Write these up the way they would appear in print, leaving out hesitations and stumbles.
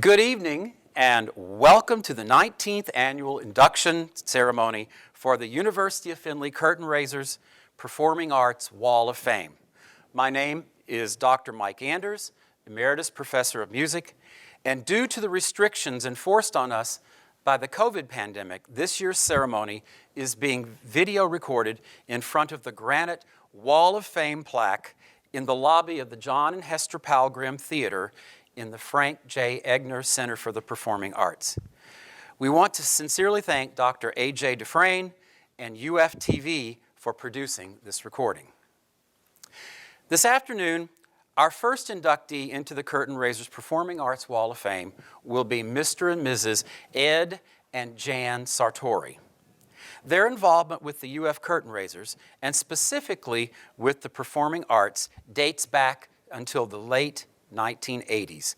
Good evening and welcome to the 19th annual induction ceremony for the University of Findlay Curtain Raisers Performing Arts Wall of Fame. My name is Dr. Mike Anders, Emeritus Professor of Music, and due to the restrictions enforced on us by the COVID pandemic, this year's ceremony is being video recorded in front of the granite Wall of Fame plaque in the lobby of the John and Hester Palgrym Theater in the Frank J. Egner Center for the Performing Arts. We want to sincerely thank Dr. A.J. Dufresne and UFTV for producing this recording. This afternoon, our first inductee into the Curtain Raisers Performing Arts Wall of Fame will be Mr. and Mrs. Ed and Jan Sartore. Their involvement with the UF Curtain Raisers, and specifically with the performing arts, dates back until the late 1980s,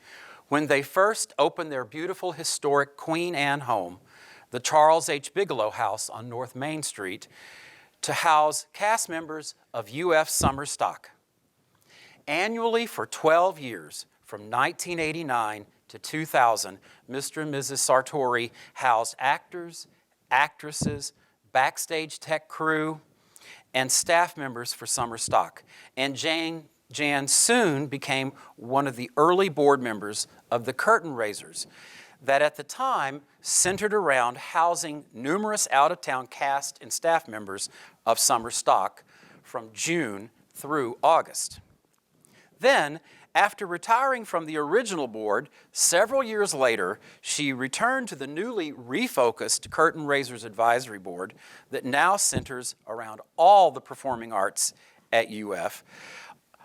when they first opened their beautiful historic Queen Anne home, the Charles H. Bigelow House on North Main Street, to house cast members of UF summer stock. Annually for 12 years, from 1989 to 2000, Mr. and Mrs. Sartore housed actors, actresses, backstage tech crew, and staff members for summer stock. And Jan soon became one of the early board members of the Curtain Raisers that at the time centered around housing numerous out-of-town cast and staff members of summer stock from June through August. Then, after retiring from the original board, several years later, she returned to the newly refocused Curtain Raisers Advisory Board that now centers around all the performing arts at UF.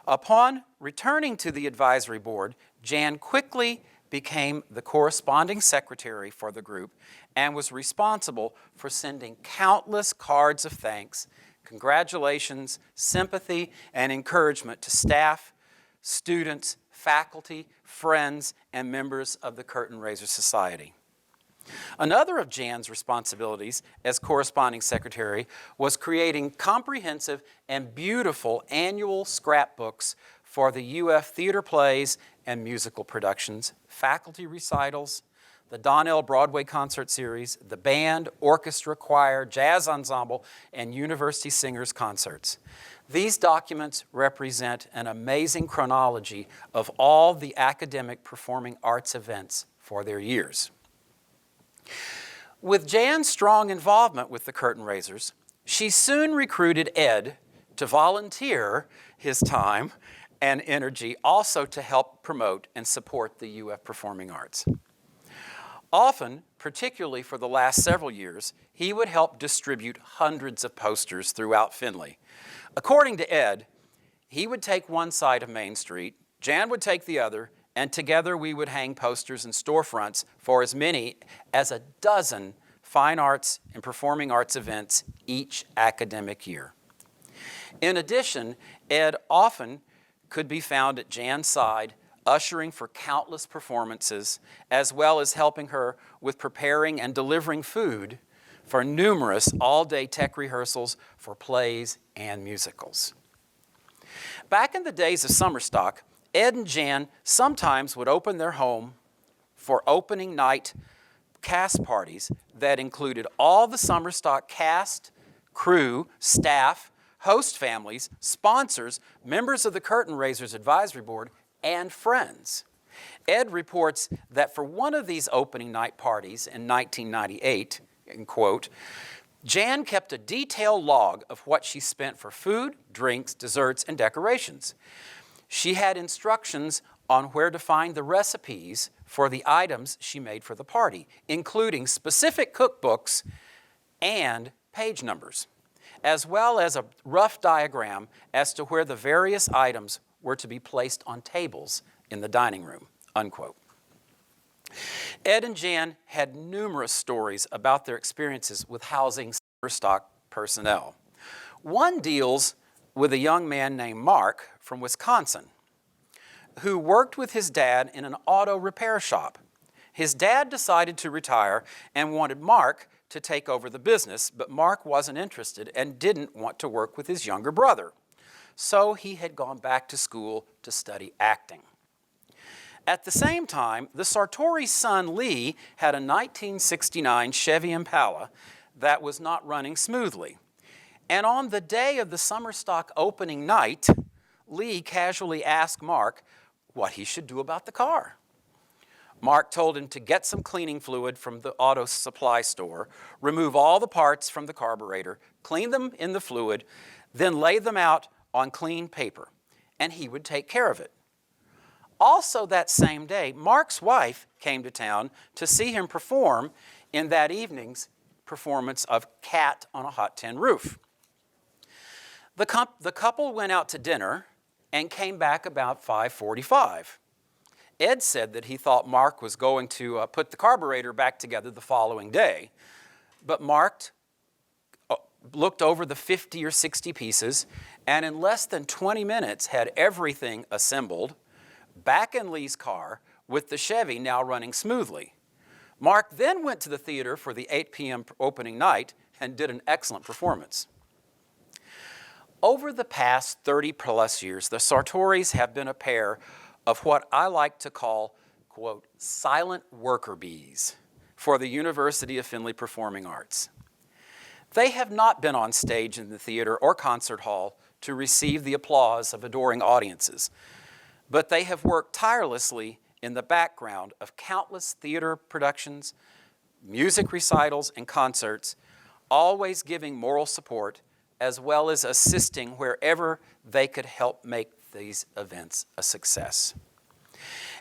Upon returning to the advisory board, Jan quickly became the corresponding secretary for the group and was responsible for sending countless cards of thanks, congratulations, sympathy, and encouragement to staff, students, faculty, friends, and members of the Curtain Raisers Society. Another of Jan's responsibilities as corresponding secretary was creating comprehensive and beautiful annual scrapbooks for the UF theater plays and musical productions, faculty recitals, the Donnell Broadway concert series, the band, orchestra, choir, jazz ensemble, and university singers concerts. These documents represent an amazing chronology of all the academic performing arts events for their years. With Jan's strong involvement with the Curtain Raisers, she soon recruited Ed to volunteer his time and energy also to help promote and support the UF performing arts. Often, particularly for the last several years, he would help distribute hundreds of posters throughout Findlay. According to Ed, he would take one side of Main Street, Jan would take the other, and together we would hang posters in storefronts for as many as a dozen fine arts and performing arts events each academic year. In addition, Ed often could be found at Jan's side, ushering for countless performances, as well as helping her with preparing and delivering food for numerous all-day tech rehearsals for plays and musicals. Back in the days of summer stock, Ed and Jan sometimes would open their home for opening night cast parties that included all the summer stock cast, crew, staff, host families, sponsors, members of the Curtain Raisers Advisory Board, and friends. Ed reports that for one of these opening night parties in 1998, in quote, Jan kept a detailed log of what she spent for food, drinks, desserts, and decorations. She had instructions on where to find the recipes for the items she made for the party, including specific cookbooks and page numbers, as well as a rough diagram as to where the various items were to be placed on tables in the dining room, unquote. Ed and Jan had numerous stories about their experiences with housing summer stock personnel. One deals with a young man named Mark from Wisconsin who worked with his dad in an auto repair shop. His dad decided to retire and wanted Mark to take over the business, but Mark wasn't interested and didn't want to work with his younger brother. So he had gone back to school to study acting. At the same time, the Sartore's son Lee had a 1969 Chevy Impala that was not running smoothly. And on the day of the summer stock opening night, Lee casually asked Mark what he should do about the car. Mark told him to get some cleaning fluid from the auto supply store, remove all the parts from the carburetor, clean them in the fluid, then lay them out on clean paper, and he would take care of it. Also that same day, Mark's wife came to town to see him perform in that evening's performance of Cat on a Hot Tin Roof. The couple went out to dinner and came back about 5:45. Ed said that he thought Mark was going to put the carburetor back together the following day, but Mark looked over the 50 or 60 pieces and in less than 20 minutes had everything assembled back in Lee's car with the Chevy now running smoothly. Mark then went to the theater for the 8 p.m. opening night and did an excellent performance. Over the past 30-plus years, the Sartores have been a pair of what I like to call, quote, silent worker bees for the University of Findlay Performing Arts. They have not been on stage in the theater or concert hall to receive the applause of adoring audiences, but they have worked tirelessly in the background of countless theater productions, music recitals, and concerts, always giving moral support as well as assisting wherever they could help make these events a success.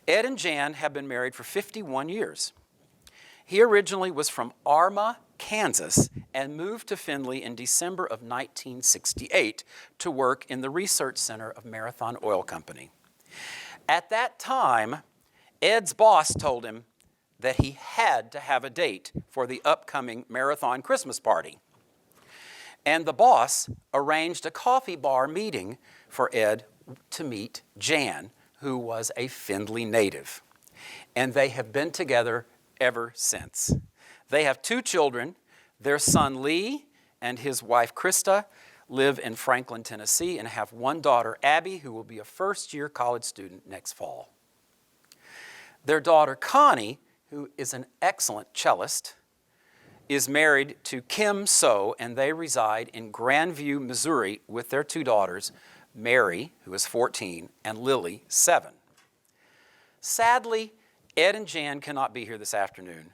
Ed and Jan have been married for 51 years. He originally was from Arma, Kansas, and moved to Findlay in December of 1968 to work in the research center of Marathon Oil Company. At that time, Ed's boss told him that he had to have a date for the upcoming Marathon Christmas party. And the boss arranged a coffee bar meeting for Ed to meet Jan, who was a Findlay native. And they have been together ever since. They have 2 children. Their son Lee and his wife Krista live in Franklin, Tennessee, and have 1 daughter, Abby, who will be a first-year college student next fall. Their daughter, Connie, who is an excellent cellist, is married to Kim So, and they reside in Grandview, Missouri, with their 2 daughters, Mary, who is 14, and Lily, 7. Sadly, Ed and Jan cannot be here this afternoon,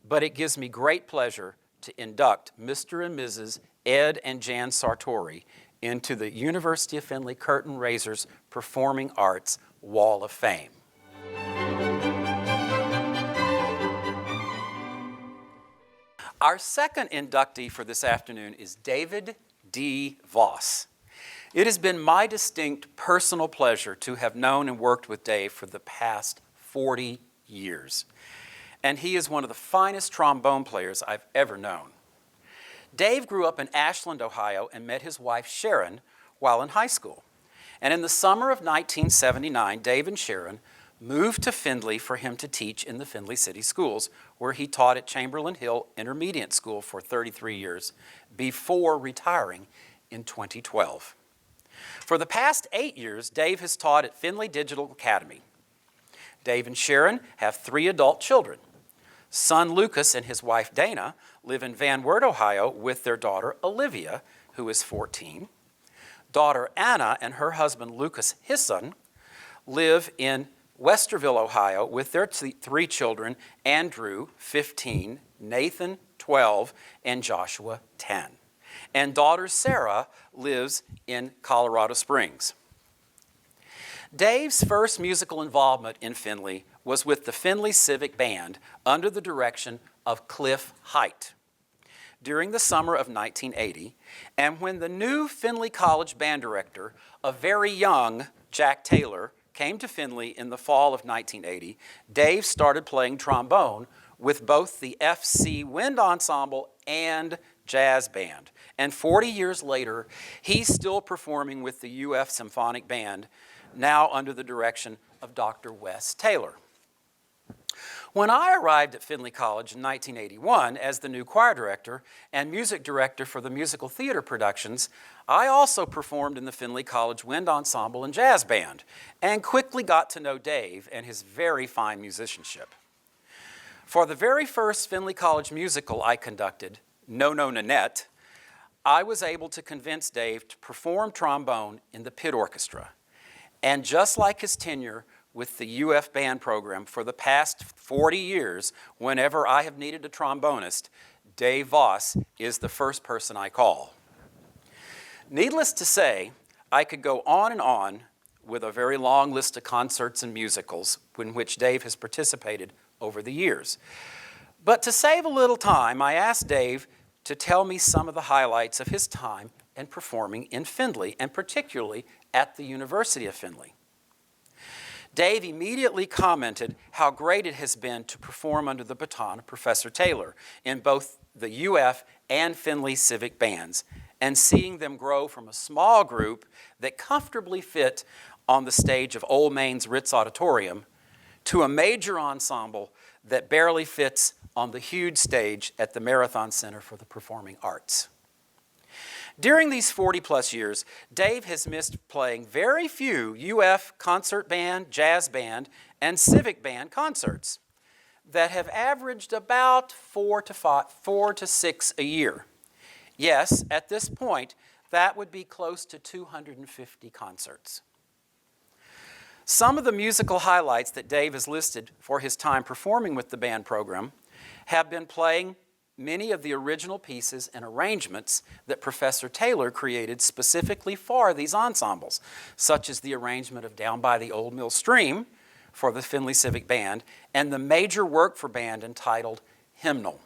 but it gives me great pleasure to induct Mr. and Mrs. Ed and Jan Sartore into the University of Findlay Curtain Raisers Performing Arts Wall of Fame. Our second inductee for this afternoon is David D. Vass. It has been my distinct personal pleasure to have known and worked with Dave for the past 40 years. And he is one of the finest trombone players I've ever known. Dave grew up in Ashland, Ohio, and met his wife Sharon while in high school. And in the summer of 1979, Dave and Sharon moved to Findlay for him to teach in the Findlay City Schools, where he taught at Chamberlain Hill Intermediate School for 33 years before retiring in 2012. For the past 8 years, Dave has taught at Findlay Digital Academy. Dave and Sharon have 3 adult children. Son Lucas and his wife Dana live in Van Wert, Ohio, with their daughter Olivia, who is 14. Daughter Anna and her husband Lucas Hisson live in Westerville, Ohio, with their 3 children, Andrew, 15, Nathan, 12, and Joshua, 10. And daughter Sarah lives in Colorado Springs. Dave's first musical involvement in Findlay was with the Findlay Civic Band under the direction of Cliff Height during the summer of 1980, and when the new Findlay College band director, a very young Jack Taylor, came to Findlay in the fall of 1980, Dave started playing trombone with both the FC Wind Ensemble and Jazz Band. And 40 years later, he's still performing with the UF Symphonic Band, now under the direction of Dr. Wes Taylor. When I arrived at Findlay College in 1981 as the new choir director and music director for the musical theater productions, I also performed in the Findlay College Wind Ensemble and Jazz Band and quickly got to know Dave and his very fine musicianship. For the very first Findlay College musical I conducted, No No Nanette, I was able to convince Dave to perform trombone in the pit orchestra. And just like his tenure with the UF band program for the past 40 years, whenever I have needed a trombonist, Dave Vass is the first person I call. Needless to say, I could go on and on with a very long list of concerts and musicals in which Dave has participated over the years. But to save a little time, I asked Dave to tell me some of the highlights of his time and performing in Findlay, and particularly at the University of Findlay. Dave immediately commented how great it has been to perform under the baton of Professor Taylor in both the UF and Findlay civic bands, and seeing them grow from a small group that comfortably fit on the stage of Old Maine's Ritz Auditorium to a major ensemble that barely fits on the huge stage at the Marathon Center for the Performing Arts. During these 40-plus years, Dave has missed playing very few UF concert band, jazz band, and civic band concerts that have averaged about 4 to 6 a year. Yes, at this point, that would be close to 250 concerts. Some of the musical highlights that Dave has listed for his time performing with the band program have been playing many of the original pieces and arrangements that Professor Taylor created specifically for these ensembles, such as the arrangement of Down by the Old Mill Stream for the Findlay Civic Band and the major work for band entitled Hymnal.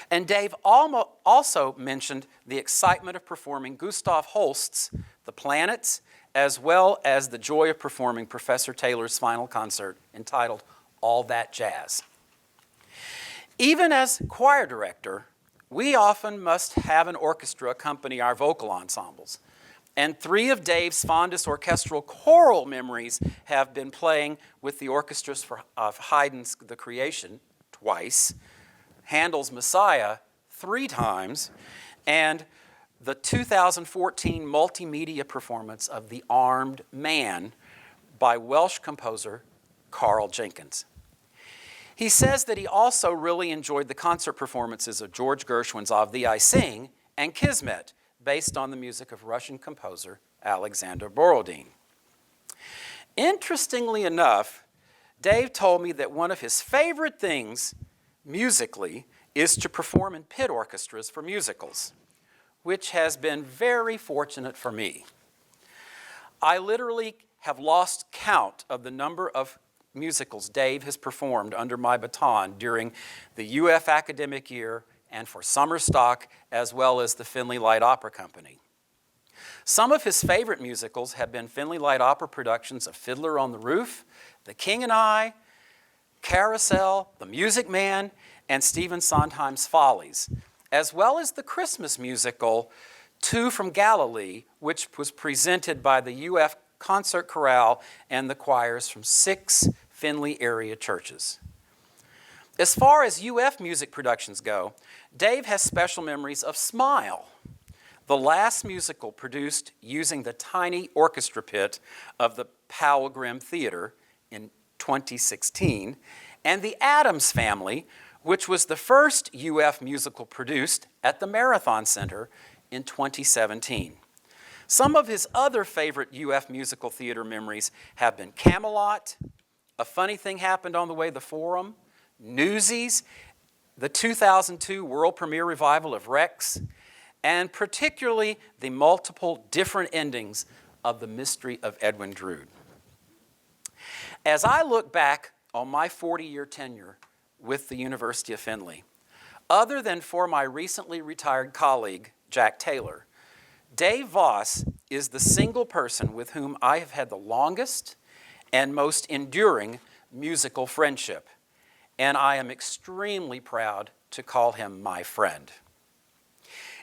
And Dave also mentioned the excitement of performing Gustav Holst's The Planets, as well as the joy of performing Professor Taylor's final concert entitled All That Jazz. Even as choir director, we often must have an orchestra accompany our vocal ensembles. And 3 of Dave's fondest orchestral choral memories have been playing with the orchestras of Haydn's The Creation twice, Handel's Messiah 3 times, and the 2014 multimedia performance of The Armed Man by Welsh composer Carl Jenkins. He says that he also really enjoyed the concert performances of George Gershwin's Of Thee I Sing and Kismet, based on the music of Russian composer Alexander Borodin. Interestingly enough, Dave told me that one of his favorite things musically is to perform in pit orchestras for musicals, which has been very fortunate for me. I literally have lost count of the number of musicals Dave has performed under my baton during the UF academic year and for summer stock, as well as the Findlay Light Opera Company. Some of his favorite musicals have been Findlay Light Opera productions of Fiddler on the Roof, The King and I, Carousel, The Music Man, and Stephen Sondheim's Follies, as well as the Christmas musical Two from Galilee, which was presented by the UF Concert Chorale and the choirs from 6 Findlay area churches. As far as UF music productions go, Dave has special memories of Smile, the last musical produced using the tiny orchestra pit of the Powell Grimm Theater in 2016, and The Addams Family, which was the first UF musical produced at the Marathon Center in 2017. Some of his other favorite UF musical theater memories have been Camelot, A Funny Thing Happened on the Way to the Forum, Newsies, the 2002 world premiere revival of Rex, and particularly the multiple different endings of The Mystery of Edwin Drood. As I look back on my 40-year tenure with the University of Findlay, other than for my recently retired colleague, Jack Taylor, Dave Vass is the single person with whom I have had the longest and most enduring musical friendship, and I am extremely proud to call him my friend.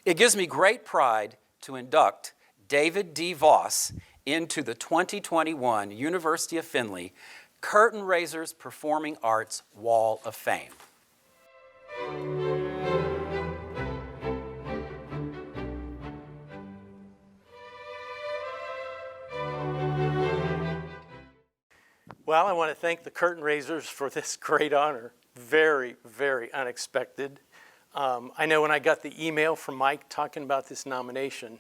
It gives me great pride to induct David D. Vass into the 2021 University of Findlay Curtain Raisers Performing Arts Wall of Fame. Well, I want to thank the Curtain Raisers for this great honor. Very, very unexpected. I know when I got the email from Mike talking about this nomination,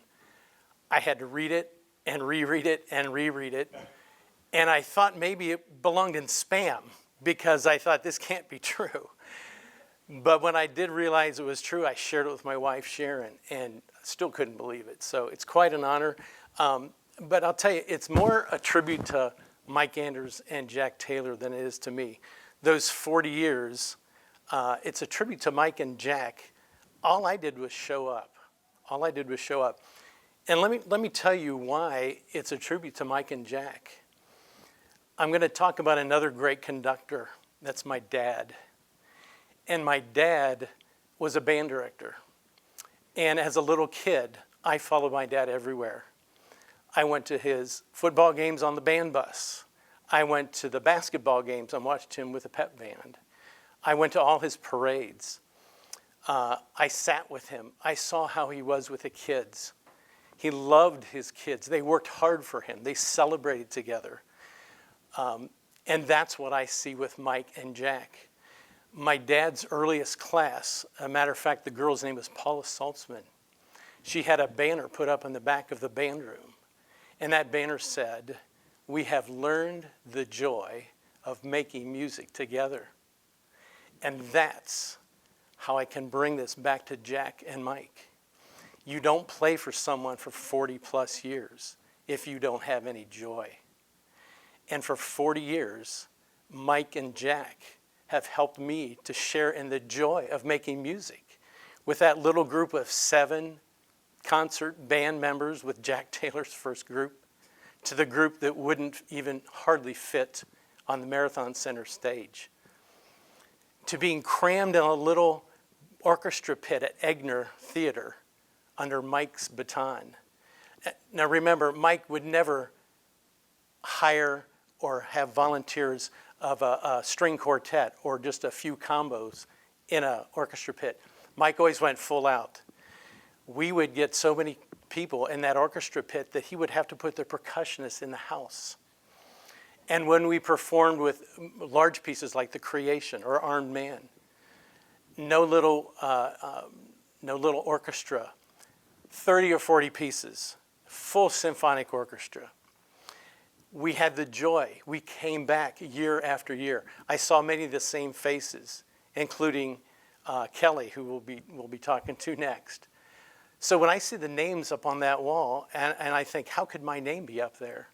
I had to read it and reread it and reread it. And I thought maybe it belonged in spam because I thought this can't be true. But when I did realize it was true, I shared it with my wife, Sharon, and still couldn't believe it. So it's quite an honor. But I'll tell you, it's more a tribute to Mike Anders and Jack Taylor than it is to me. Those 40 years, it's a tribute to Mike and Jack. All I did was show up. All I did was show up. And let me tell you why it's a tribute to Mike and Jack. I'm going to talk about another great conductor. That's my dad. And my dad was a band director. And as a little kid, I followed my dad everywhere. I went to his football games on the band bus. I went to the basketball games and watched him with a pep band. I went to all his parades. I sat with him. I saw how he was with the kids. He loved his kids. They worked hard for him. They celebrated together. And that's what I see with Mike and Jack. My dad's earliest class, a matter of fact, the girl's name was Paula Saltzman. She had a banner put up in the back of the band room. And that banner said, "We have learned the joy of making music together." And that's how I can bring this back to Jack and Mike. You don't play for someone for 40 plus years if you don't have any joy. And for 40 years, Mike and Jack have helped me to share in the joy of making music with that little group of 7 concert band members with Jack Taylor's first group, to the group that wouldn't even hardly fit on the Marathon Center stage, to being crammed in a little orchestra pit at Egner Theater under Mike's baton. Now remember, Mike would never hire or have volunteers of a string quartet or just a few combos in an orchestra pit. Mike always went full out. We would get so many people in that orchestra pit that he would have to put the percussionists in the house. And when we performed with large pieces like The Creation or Armed Man, no little orchestra, 30 or 40 pieces, full symphonic orchestra. We had the joy. We came back year after year. I saw many of the same faces, including Kelly, who we'll be talking to next. So when I see the names up on that wall, and I think, how could my name be up there?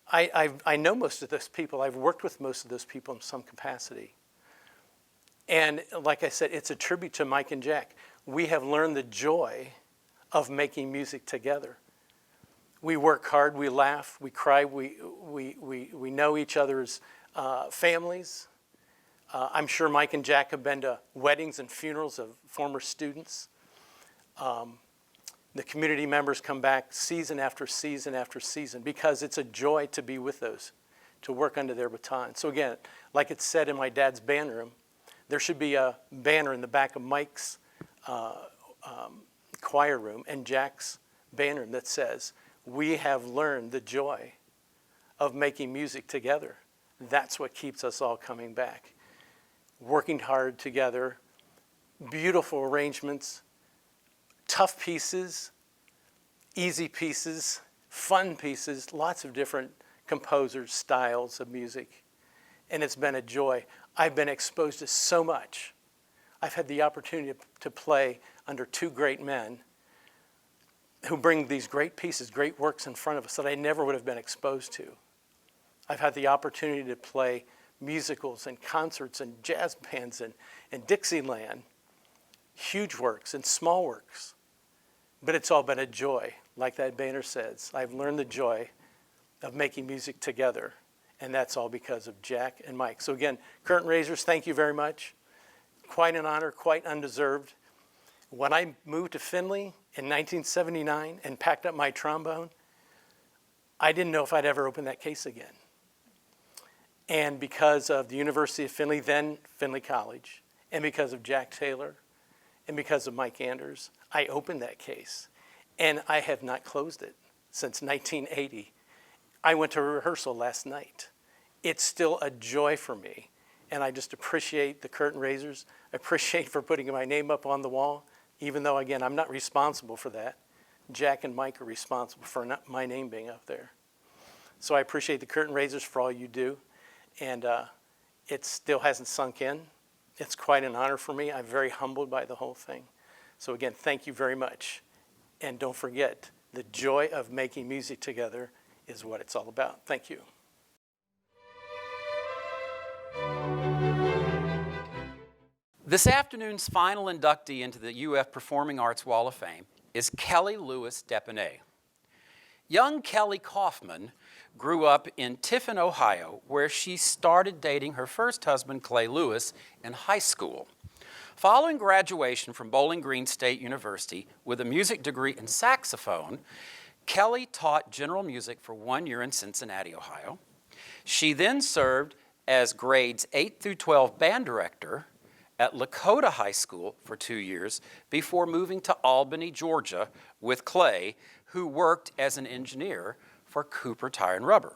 I know most of those people. I've worked with most of those people in some capacity. And like I said, it's a tribute to Mike and Jack. We have learned the joy of making music together. We work hard, we laugh, we cry, we know each other's families. I'm sure Mike and Jack have been to weddings and funerals of former students. The community members come back season after season after season because it's a joy to be with those, to work under their baton. So again, like it said in my dad's band room, there should be a banner in the back of Mike's choir room and Jack's band room that says, "We have learned the joy of making music together." That's what keeps us all coming back. Working hard together, beautiful arrangements, tough pieces, easy pieces, fun pieces, lots of different composers, styles of music. And it's been a joy. I've been exposed to so much. I've had the opportunity to play under 2 great men who bring these great pieces, great works in front of us that I never would have been exposed to. I've had the opportunity to play musicals and concerts and jazz bands and Dixieland, huge works and small works. But it's all been a joy, like that banner says. I've learned the joy of making music together, and that's all because of Jack and Mike. So again, Curtain Raisers, thank you very much. Quite an honor, quite undeserved. When I moved to Findlay in 1979 and packed up my trombone, I didn't know if I'd ever open that case again. And because of the University of Findlay, then Findlay College, and because of Jack Taylor, and because of Mike Anders, I opened that case. And I have not closed it since 1980. I went to rehearsal last night. It's still a joy for me. And I just appreciate the curtain raisers. I appreciate for putting my name up on the wall, even though, again, I'm not responsible for that. Jack and Mike are responsible for my name being up there. So I appreciate the curtain raisers for all you do. And it still hasn't sunk in. It's quite an honor for me. I'm very humbled by the whole thing. So again, thank you very much. And don't forget, the joy of making music together is what it's all about. Thank you. This afternoon's final inductee into the UF Performing Arts Wall of Fame is Kelly Lewis Depinet. Young Kelly Kaufman grew up in Tiffin, Ohio, where she started dating her first husband, Clay Lewis, in high school. Following graduation from Bowling Green State University with a music degree in saxophone, Kelly taught general music for 1 year in Cincinnati, Ohio. She then served as grades 8 through 12 band director at Lakota High School for 2 years before moving to Albany, Georgia with Clay, who worked as an engineer for Cooper Tire and Rubber.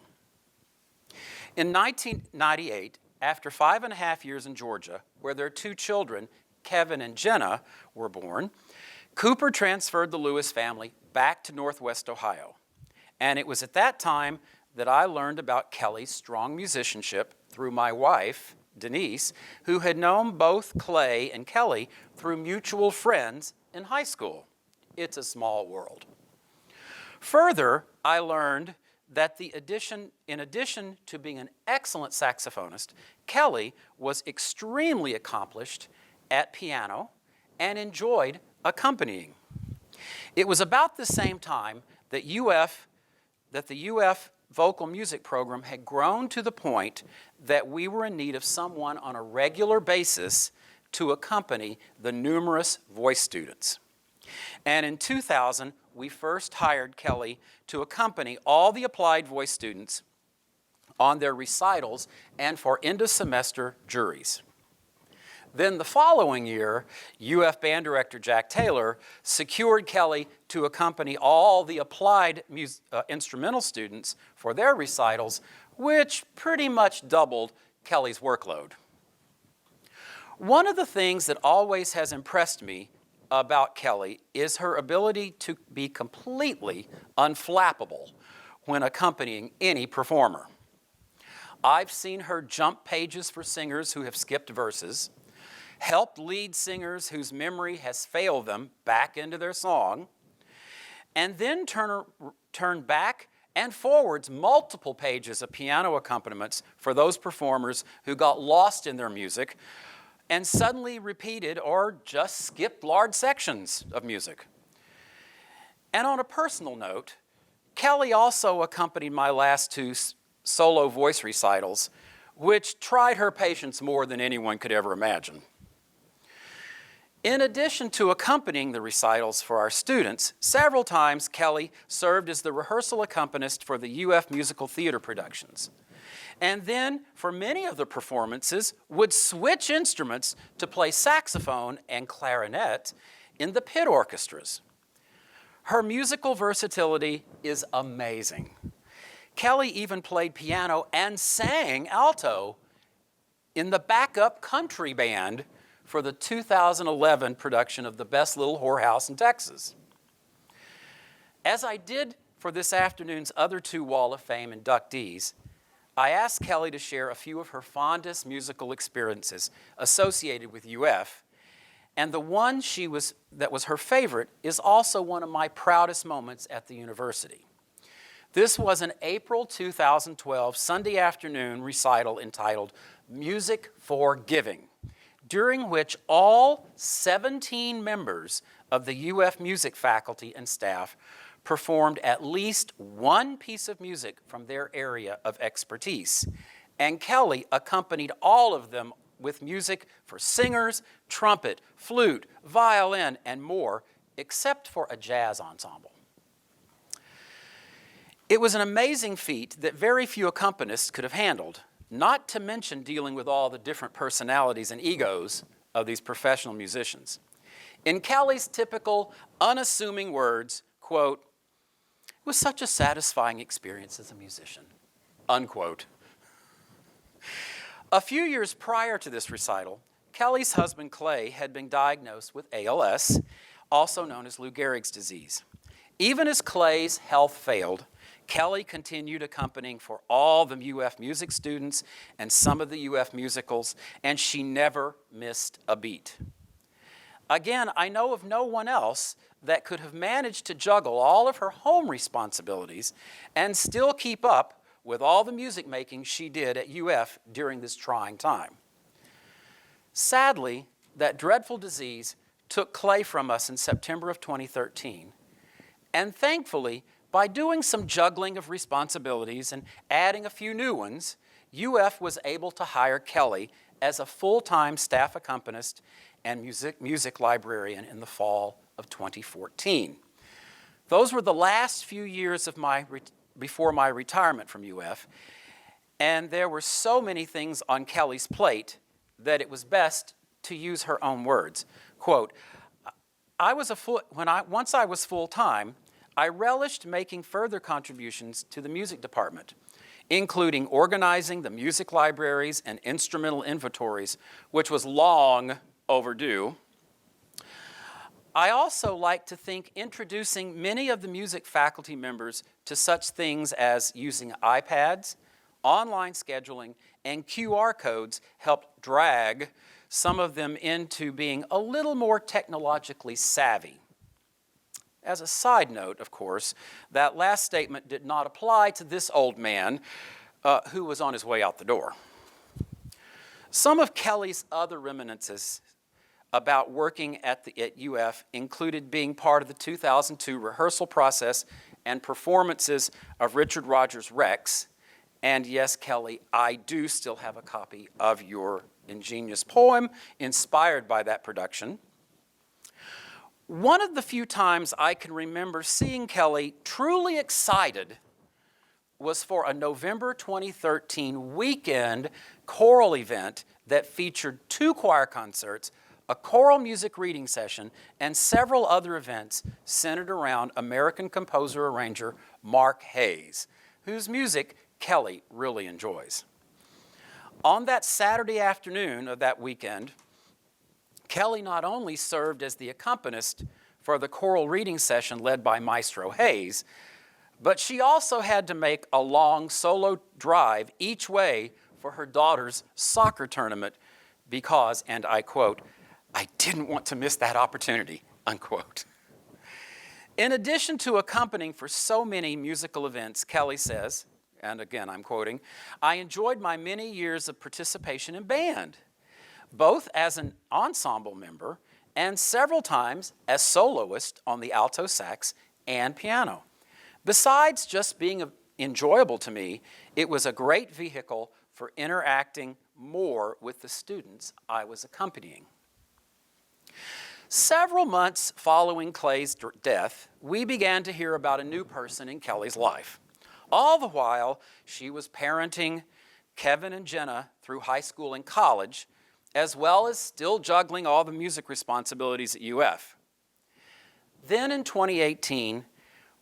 In 1998, after 5.5 years in Georgia, where their 2 children, Kevin and Jenna, were born, Cooper transferred the Lewis family back to Northwest Ohio. And it was at that time that I learned about Kelly's strong musicianship through my wife, Denise, who had known both Clay and Kelly through mutual friends in high school. It's a small world. Further, I learned that in addition to being an excellent saxophonist, Kelly was extremely accomplished at piano and enjoyed accompanying. It was about the same time that the UF vocal music program had grown to the point that we were in need of someone on a regular basis to accompany the numerous voice students. And in 2000, we first hired Kelly to accompany all the applied voice students on their recitals and for end-of-semester juries. Then the following year, UF band director Jack Taylor secured Kelly to accompany all the applied instrumental students for their recitals, which pretty much doubled Kelly's workload. One of the things that always has impressed me about Kelly is her ability to be completely unflappable when accompanying any performer. I've seen her jump pages for singers who have skipped verses, helped lead singers whose memory has failed them back into their song, and then turn back and forwards multiple pages of piano accompaniments for those performers who got lost in their music and suddenly repeated or just skipped large sections of music. And on a personal note, Kelly also accompanied my last 2 solo voice recitals, which tried her patience more than anyone could ever imagine. In addition to accompanying the recitals for our students, several times Kelly served as the rehearsal accompanist for the UF musical theater productions. And then, for many of the performances, would switch instruments to play saxophone and clarinet in the pit orchestras. Her musical versatility is amazing. Kelly even played piano and sang alto in the backup country band for the 2011 production of The Best Little Whorehouse in Texas. As I did for this afternoon's other 2 Wall of Fame inductees, I asked Kelly to share a few of her fondest musical experiences associated with UF, and the one that was her favorite is also one of my proudest moments at the university. This was an April 2012 Sunday afternoon recital entitled Music for Giving, during which all 17 members of the UF music faculty and staff performed at least one piece of music from their area of expertise. And Kelly accompanied all of them with music for singers, trumpet, flute, violin, and more, except for a jazz ensemble. It was an amazing feat that very few accompanists could have handled, not to mention dealing with all the different personalities and egos of these professional musicians. In Kelly's typical, unassuming words, quote, "It was such a satisfying experience as a musician," unquote. A few years prior to this recital, Kelly's husband Clay had been diagnosed with ALS, also known as Lou Gehrig's disease. Even as Clay's health failed, Kelly continued accompanying for all the UF music students and some of the UF musicals, and she never missed a beat. Again, I know of no one else that could have managed to juggle all of her home responsibilities and still keep up with all the music making she did at UF during this trying time. Sadly, that dreadful disease took Clay from us in September of 2013, and thankfully, by doing some juggling of responsibilities and adding a few new ones, UF was able to hire Kelly as a full-time staff accompanist and music librarian in the fall of 2014. Those were the last few years of before my retirement from UF, and there were so many things on Kelly's plate that it was best to use her own words. Quote, once I was full-time, I relished making further contributions to the music department, including organizing the music libraries and instrumental inventories, which was long overdue. I also like to think introducing many of the music faculty members to such things as using iPads, online scheduling, and QR codes helped drag some of them into being a little more technologically savvy. As a side note, of course, that last statement did not apply to this old man who was on his way out the door. Some of Kelly's other reminiscences about working at UF included being part of the 2002 rehearsal process and performances of Richard Rodgers' Rex. And yes, Kelly, I do still have a copy of your ingenious poem inspired by that production. One of the few times I can remember seeing Kelly truly excited was for a November 2013 weekend choral event that featured 2 choir concerts, a choral music reading session, and several other events centered around American composer-arranger Mark Hayes, whose music Kelly really enjoys. On that Saturday afternoon of that weekend, Kelly not only served as the accompanist for the choral reading session led by Maestro Hayes, but she also had to make a long solo drive each way for her daughter's soccer tournament because, and I quote, "I didn't want to miss that opportunity," unquote. In addition to accompanying for so many musical events, Kelly says, and again I'm quoting, "I enjoyed my many years of participation in band, both as an ensemble member and several times as soloist on the alto sax and piano. Besides just being enjoyable to me, it was a great vehicle for interacting more with the students I was accompanying." Several months following Clay's death, we began to hear about a new person in Kelly's life. All the while, she was parenting Kevin and Jenna through high school and college, as well as still juggling all the music responsibilities at UF. Then in 2018,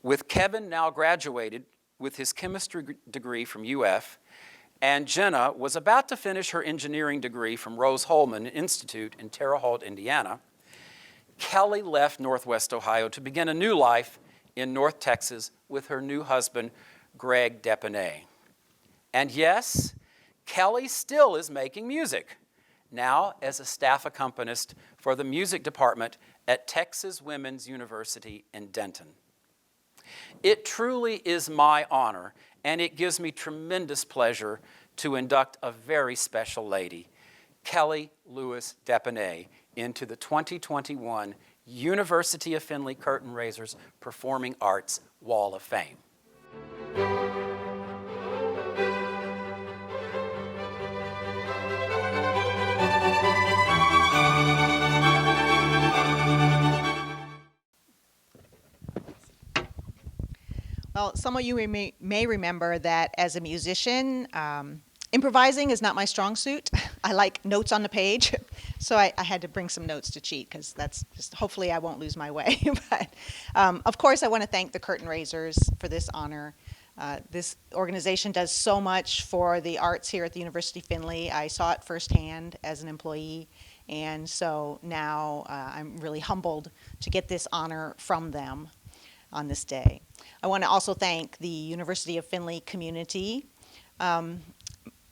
with Kevin now graduated with his chemistry degree from UF, and Jenna was about to finish her engineering degree from Rose-Hulman Institute in Terre Haute, Indiana, Kelly left Northwest Ohio to begin a new life in North Texas with her new husband, Greg Depinet. And yes, Kelly still is making music, now as a staff accompanist for the music department at Texas Women's University in Denton. It truly is my honor, and it gives me tremendous pleasure to induct a very special lady, Kelly Lewis Depinet, into the 2021 University of Findlay Curtain Raisers Performing Arts Wall of Fame. Well, some of you may remember that as a musician, Improvising is not my strong suit. I like notes on the page, so I had to bring some notes to cheat, because that's just, hopefully I won't lose my way. But of course, I want to thank the Curtain Raisers for this honor. This organization does so much for the arts here at the University of Findlay. I saw it firsthand as an employee, and so now I'm really humbled to get this honor from them on this day. I want to also thank the University of Findlay community.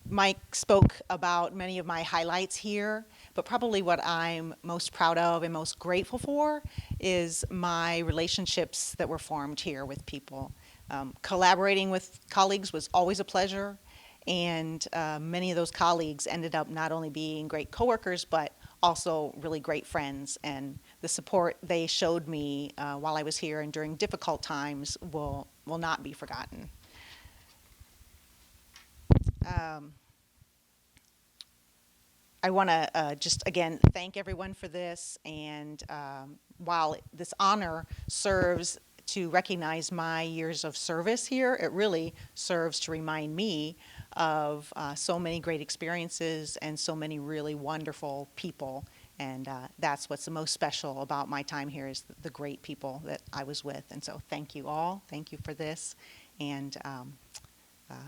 Mike spoke about many of my highlights here, but probably what I'm most proud of and most grateful for is my relationships that were formed here with people. Collaborating with colleagues was always a pleasure, and many of those colleagues ended up not only being great coworkers, but also really great friends, and the support they showed me while I was here and during difficult times will not be forgotten. I want to just again thank everyone for this, and while this honor serves to recognize my years of service here, it really serves to remind me of so many great experiences and so many really wonderful people, and that's what's the most special about my time here, is the great people that I was with. And so thank you all, thank you for this, and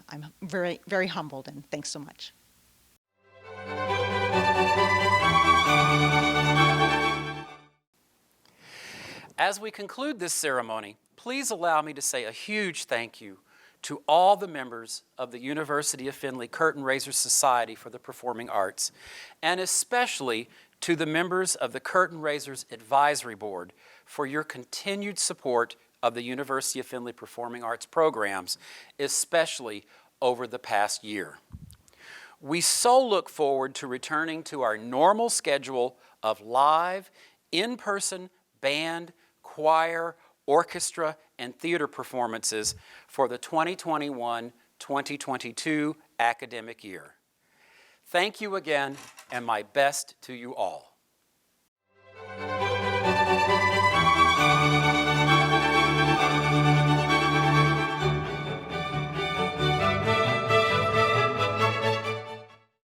I'm very, very humbled, and thanks so much. As we conclude this ceremony, please allow me to say a huge thank you to all the members of the University of Findlay Curtain Raisers Society for the Performing Arts, and especially to the members of the Curtain Raisers Advisory Board for your continued support of the University of Findlay Performing Arts programs, especially over the past year. We so look forward to returning to our normal schedule of live, in-person band, choir, orchestra, and theater performances for the 2021-2022 academic year. Thank you again, and my best to you all.